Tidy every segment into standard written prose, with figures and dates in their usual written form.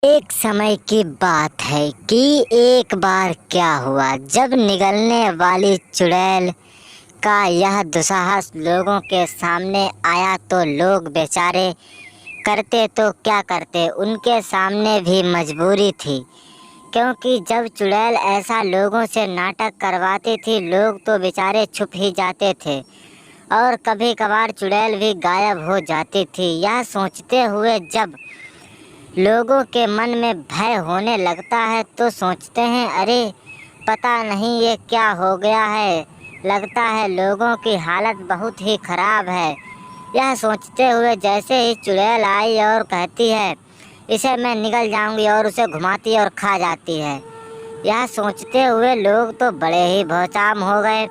एक समय की बात है कि एक बार क्या हुआ जब निगलने वाली चुड़ैल का यह दुस्साहस लोगों के सामने आया तो लोग बेचारे करते तो क्या करते, उनके सामने भी मजबूरी थी। क्योंकि जब चुड़ैल ऐसा लोगों से नाटक करवाती थी लोग तो बेचारे छुप ही जाते थे और कभी कभार चुड़ैल भी गायब हो जाती थी। यह सोचते हुए जब लोगों के मन में भय होने लगता है तो सोचते हैं, अरे पता नहीं ये क्या हो गया है, लगता है लोगों की हालत बहुत ही ख़राब है। यह सोचते हुए जैसे ही चुड़ैल आई और कहती है इसे मैं निगल जाऊंगी और उसे घुमाती और खा जाती है। यह सोचते हुए लोग तो बड़े ही भौचाम हो गए।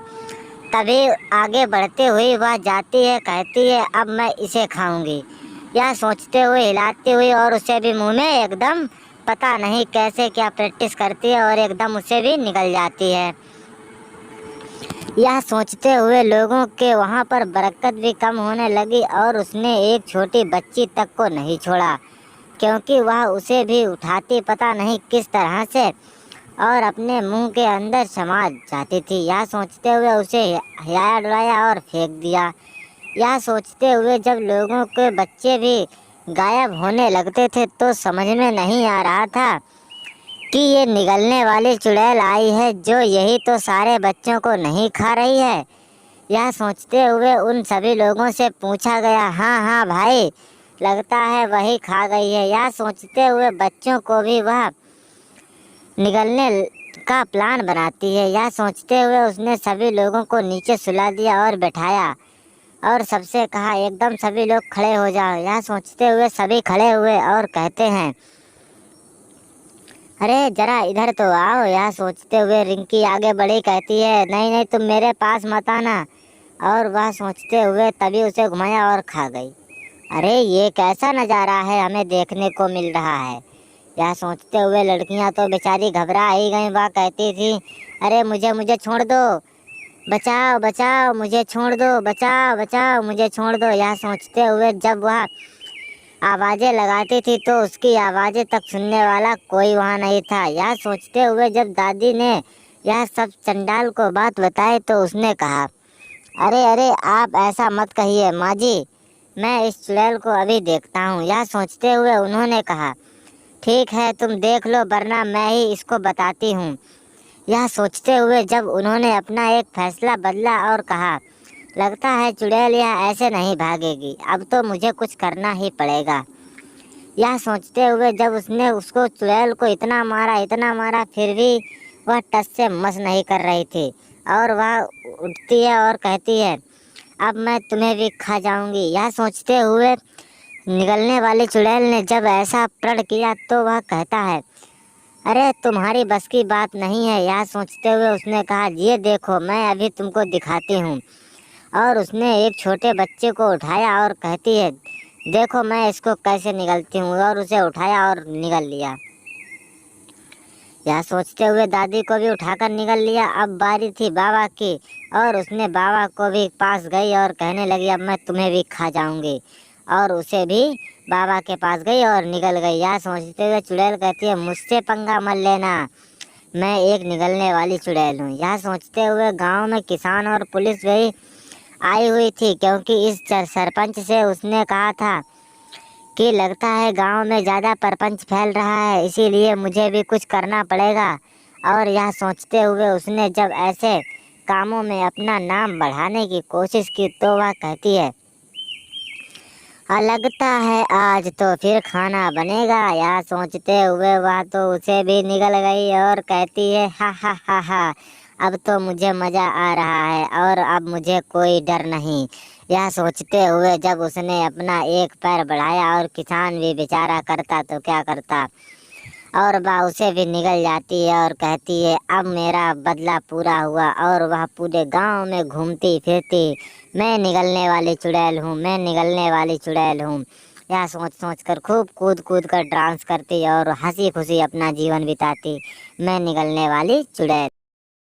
तभी आगे बढ़ते हुए वह जाती है, कहती है अब मैं इसे खाऊंगी। यह सोचते हुए हिलाती हुई और उसे भी मुंह में एकदम पता नहीं कैसे क्या प्रैक्टिस करती है और एकदम उसे भी निकल जाती है। यह सोचते हुए लोगों के वहाँ पर बरकत भी कम होने लगी और उसने एक छोटी बच्ची तक को नहीं छोड़ा, क्योंकि वह उसे भी उठाती पता नहीं किस तरह से और अपने मुंह के अंदर समा जाती थी। यह सोचते हुए उसे हिलाया डुलाया और फेंक दिया। यह सोचते हुए जब लोगों के बच्चे भी गायब होने लगते थे तो समझ में नहीं आ रहा था कि ये निगलने वाली चुड़ैल आई है जो यही तो सारे बच्चों को नहीं खा रही है। यह सोचते हुए उन सभी लोगों से पूछा गया, हाँ हाँ भाई, लगता है वही खा गई है। यह सोचते हुए बच्चों को भी वह निगलने का प्लान बनाती है। यह सोचते हुए उसने सभी लोगों को नीचे सुला दिया और बैठाया और सबसे कहा एकदम सभी लोग खड़े हो जाओ। यह सोचते हुए सभी खड़े हुए और कहते हैं, अरे जरा इधर तो आओ। यह सोचते हुए रिंकी आगे बढ़ी, कहती है नहीं नहीं तुम मेरे पास मत आना। और वह सोचते हुए तभी उसे घुमाया और खा गई। अरे ये कैसा नज़ारा है हमें देखने को मिल रहा है। यह सोचते हुए लड़कियां तो बेचारी घबरा ही गईं। वह कहती थी, अरे मुझे मुझे छोड़ दो, बचाओ बचाओ मुझे छोड़ दो, बचाओ बचाओ मुझे छोड़ दो। यह सोचते हुए जब वह आवाज़ें लगाती थी तो उसकी आवाज़ें तक सुनने वाला कोई वहाँ नहीं था। यह सोचते हुए जब दादी ने यह सब चंडाल को बात बताई तो उसने कहा, अरे अरे आप ऐसा मत कहिए माँ जी, मैं इस चुड़ैल को अभी देखता हूँ। यह सोचते हुए उन्होंने कहा, ठीक है तुम देख लो वरना मैं ही इसको बताती हूँ। यह सोचते हुए जब उन्होंने अपना एक फैसला बदला और कहा, लगता है चुड़ैल यह ऐसे नहीं भागेगी, अब तो मुझे कुछ करना ही पड़ेगा। यह सोचते हुए जब उसने उसको चुड़ैल को इतना मारा फिर भी वह टस से मस नहीं कर रही थी और वह उठती है और कहती है, अब मैं तुम्हें भी खा जाऊंगी। यह सोचते हुए निगलने वाली चुड़ैल ने जब ऐसा प्रण किया तो वह कहता है, अरे तुम्हारी बस की बात नहीं है। यह सोचते हुए उसने कहा, ये देखो मैं अभी तुमको दिखाती हूँ। और उसने एक छोटे बच्चे को उठाया और कहती है, देखो मैं इसको कैसे निगलती हूँ, और उसे उठाया और निगल लिया। यह सोचते हुए दादी को भी उठाकर निगल लिया। अब बारी थी बाबा की और उसने बाबा को भी पास गई और कहने लगी, अब मैं तुम्हें भी खा जाऊंगी। और उसे भी बाबा के पास गई और निगल गई। यह सोचते हुए चुड़ैल कहती है, मुझसे पंगा मत लेना, मैं एक निगलने वाली चुड़ैल हूँ। यह सोचते हुए गांव में किसान और पुलिस भी आई हुई थी, क्योंकि इस सरपंच से उसने कहा था कि लगता है गांव में ज़्यादा परपंच फैल रहा है, इसीलिए मुझे भी कुछ करना पड़ेगा। और यह सोचते हुए उसने जब ऐसे कामों में अपना नाम बढ़ाने की कोशिश की तो वह कहती है, लगता है आज तो फिर खाना बनेगा। यह सोचते हुए वह तो उसे भी निगल गई और कहती है, हा हा हा हा, अब तो मुझे मज़ा आ रहा है और अब मुझे कोई डर नहीं। यह सोचते हुए जब उसने अपना एक पैर बढ़ाया और किसान भी बेचारा करता तो क्या करता, और वह उसे भी निगल जाती है और कहती है, अब मेरा बदला पूरा हुआ। और वह पूरे गांव में घूमती फिरती, मैं निगलने वाली चुड़ैल हूँ, मैं निगलने वाली चुड़ैल हूँ। यह सोच सोच कर खूब कूद कूद कर डांस करती और हंसी खुशी अपना जीवन बिताती, मैं निगलने वाली चुड़ैल।